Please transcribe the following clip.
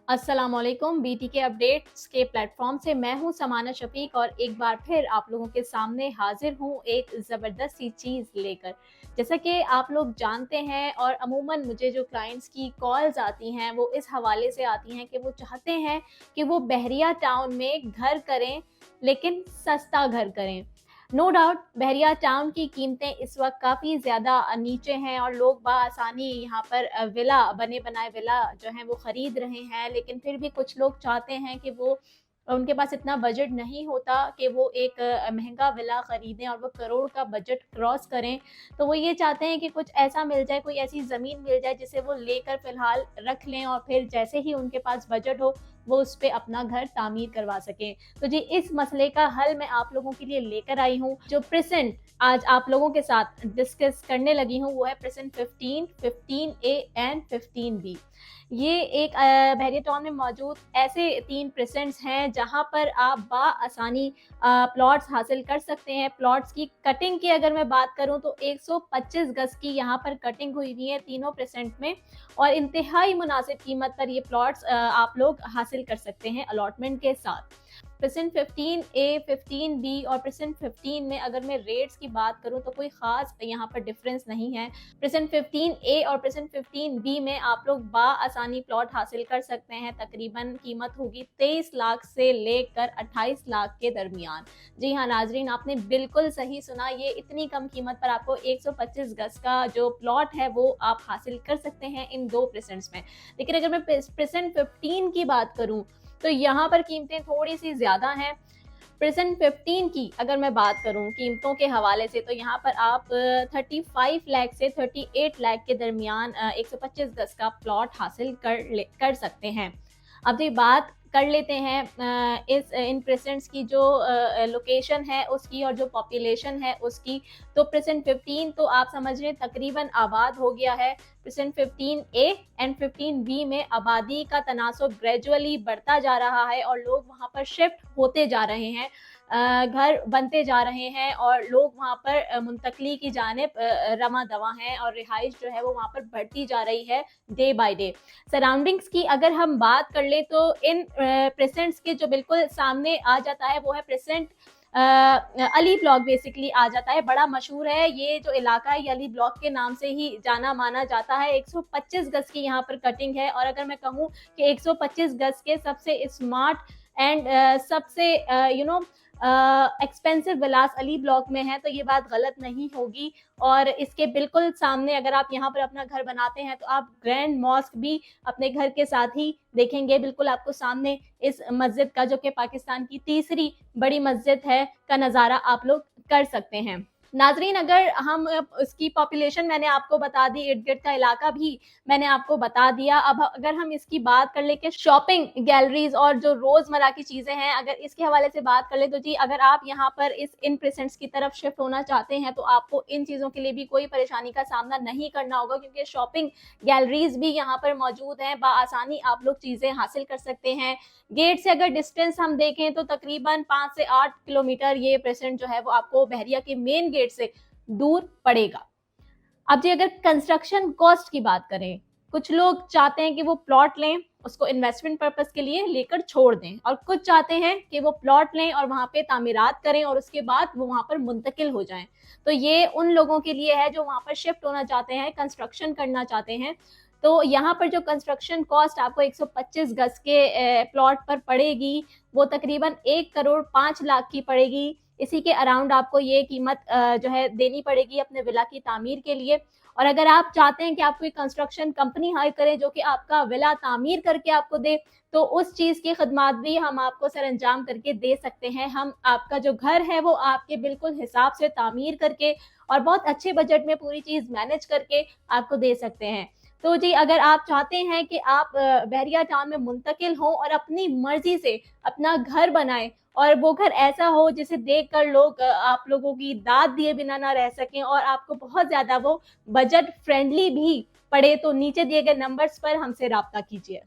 अस्सलामुअलैकुम। बीटीके अपडेट्स के प्लेटफॉर्म से मैं हूं समाना शफीक और एक बार फिर आप लोगों के सामने हाजिर हूं एक ज़बरदस्त सी चीज़ लेकर। जैसा कि आप लोग जानते हैं और अमूमन मुझे जो क्लाइंट्स की कॉल्स आती हैं वो इस हवाले से आती हैं कि वो चाहते हैं कि वो बहरिया टाउन में घर करें, लेकिन सस्ता घर करें। नो डाउट बहरिया टाउन की कीमतें इस वक्त काफ़ी ज़्यादा नीचे हैं और लोग बआसानी यहाँ पर विला बने बनाए विला जो हैं वो ख़रीद रहे हैं, लेकिन फिर भी कुछ लोग चाहते हैं कि वो उनके पास इतना बजट नहीं होता कि वो एक महंगा विला ख़रीदें और वो करोड़ का बजट क्रॉस करें। तो वो ये चाहते हैं कि कुछ ऐसा मिल जाए, कोई ऐसी ज़मीन मिल जाए जिसे वो लेकर फ़िलहाल रख लें और फिर जैसे ही उनके पास बजट हो वो उस पे अपना घर तामीर करवा सकें। तो जी इस मसले का हल मैं आप लोगों के लिए लेकर आई हूँ। जो प्रेज़ेंट आज आप लोगों के साथ डिस्कस करने लगी हूँ वो है प्रेज़ेंट 15, 15A एंड 15B। ये एक बहरिया टाउन में मौजूद ऐसे 3 प्रेज़ेंट्स हैं जहाँ पर आप बआसानी प्लॉट्स हासिल कर सकते हैं। प्लॉट्स की कटिंग की अगर मैं बात करूँ तो 125 गज़ की यहाँ पर कटिंग हुई हुई है तीनों प्रेज़ेंट में और इंतहाई मुनासिब कीमत पर ये प्लॉट्स आप लोग हासिल कर सकते हैं अलॉटमेंट के साथ। प्रेज़ेंट 15A, 15B और प्रेज़ेंट 15 में अगर मैं रेट्स की बात करूँ तो कोई ख़ास यहाँ पर डिफरेंस नहीं है। प्रेज़ेंट 15A और प्रेज़ेंट 15B में आप लोग बआसानी प्लॉट हासिल कर सकते हैं। तकरीबन कीमत होगी 23 लाख से लेकर 28 लाख के दरमियान। जी हाँ नाज़रीन, आपने बिल्कुल सही सुना, ये इतनी कम कीमत पर आपको 125 गज़ का जो प्लॉट है वो आप हासिल कर सकते हैं इन 2 प्रेज़ेंट्स में। लेकिन अगर मैं प्रेज़ेंट 15 की बात करूँ तो यहाँ पर कीमतें थोड़ी-सी ज़्यादा हैं। प्रेज़ेंट 15 की अगर मैं बात करूँ कीमतों के हवाले से तो यहाँ पर आप 35 लाख से 38 लाख के दरमियान 125 गज़ का प्लॉट हासिल कर सकते हैं। अब जी बात कर लेते हैं इन प्रेज़ेंट्स की जो लोकेशन है उसकी और जो पॉपुलेशन है उसकी। तो प्रेज़ेंट 15 तो आप समझ लें तकरीबन आबाद हो गया है। प्रेज़ेंट 15A एंड 15B में आबादी का तनासुब ग्रेजुअली बढ़ता जा रहा है और लोग वहाँ पर शिफ्ट होते जा रहे हैं। घर बनते जा रहे हैं और लोग वहाँ पर मुंतकली की जानिब रवां दवां हैं और रिहाइश जो है वो वहाँ पर बढ़ती जा रही है डे बाय डे। सराउंडिंग्स की अगर हम बात कर लें तो इन प्रेज़ेंट्स के जो बिल्कुल सामने आ जाता है वो है प्रेज़ेंट अली ब्लॉक बेसिकली आ जाता है। बड़ा मशहूर है ये जो इलाका है, ये अली ब्लॉक के नाम से ही जाना माना जाता है। 125 गज़ की यहाँ पर कटिंग है और अगर मैं कहूँ कि 125 गज़ के सबसे स्मार्ट एंड सबसे एक्सपेंसिव विलास अली ब्लॉक में है तो ये बात गलत नहीं होगी। और इसके बिल्कुल सामने अगर आप यहाँ पर अपना घर बनाते हैं तो आप ग्रैंड मॉस्क भी अपने घर के साथ ही देखेंगे। बिल्कुल आपको सामने इस मस्जिद का, जो कि पाकिस्तान की तीसरी बड़ी मस्जिद है, का नज़ारा आप लोग कर सकते हैं। नाजरीन, अगर हम इसकी पॉपुलेशन मैंने आपको बता दी, इर्द गिर्द का इलाका भी मैंने आपको बता दिया। अब अगर हम इसकी बात कर ले कि शॉपिंग गैलरीज और जो रोजमर्रा की चीजें हैं अगर इसके हवाले से बात कर ले तो जी अगर आप यहाँ पर इन प्रेजेंट्स की तरफ शिफ्ट होना चाहते हैं तो आपको इन चीजों के लिए भी कोई परेशानी का सामना नहीं करना होगा, क्योंकि शॉपिंग गैलरीज भी यहाँ पर मौजूद हैं। बआसानी आप लोग चीजें हासिल कर सकते हैं। गेट से अगर डिस्टेंस हम देखें तो तकरीबन 5 से 8 किलोमीटर ये प्रेजेंट जो है वो आपको बहरिया के मेन गेट से दूर पड़ेगा। अब जी अगर कंस्ट्रक्शन कॉस्ट की बात करें, कुछ लोग चाहते हैं कि वो प्लॉट लें, उसको इन्वेस्टमेंट पर्पस के लिए लेकर छोड़ दें, और कुछ चाहते हैं कि वो प्लॉट लें और वहां पे तामीरात करें और उसके बाद वो वहां पर मुंतकिल हो जाएं। तो ये उन लोगों के लिए है जो वहां पर शिफ्ट होना चाहते हैं, कंस्ट्रक्शन करना चाहते हैं। तो यहाँ पर जो कंस्ट्रक्शन कॉस्ट आपको 125 गज के प्लॉट पर पड़ेगी वो तकरीबन 1 करोड़ 5 लाख की पड़ेगी। इसी के अराउंड आपको ये कीमत जो है देनी पड़ेगी अपने विला की तामीर के लिए। और अगर आप चाहते हैं कि आप कोई कंस्ट्रक्शन कंपनी हायर करें जो कि आपका विला तामीर करके आपको दे, तो उस चीज़ की खदमात भी हम आपको सर अंजाम करके दे सकते हैं। हम आपका जो घर है वो आपके बिल्कुल हिसाब से तामीर करके और बहुत अच्छे बजट में पूरी चीज़ मैनेज करके आपको दे सकते हैं। तो जी अगर आप चाहते हैं कि आप बहरिया टाउन में मुंतकिल हों और अपनी मर्जी से अपना घर बनाएं और वो घर ऐसा हो जिसे देखकर लोग आप लोगों की दाद दिए बिना ना रह सकें और आपको बहुत ज़्यादा वो बजट फ्रेंडली भी पड़े, तो नीचे दिए गए नंबर्स पर हमसे राब्ता कीजिए।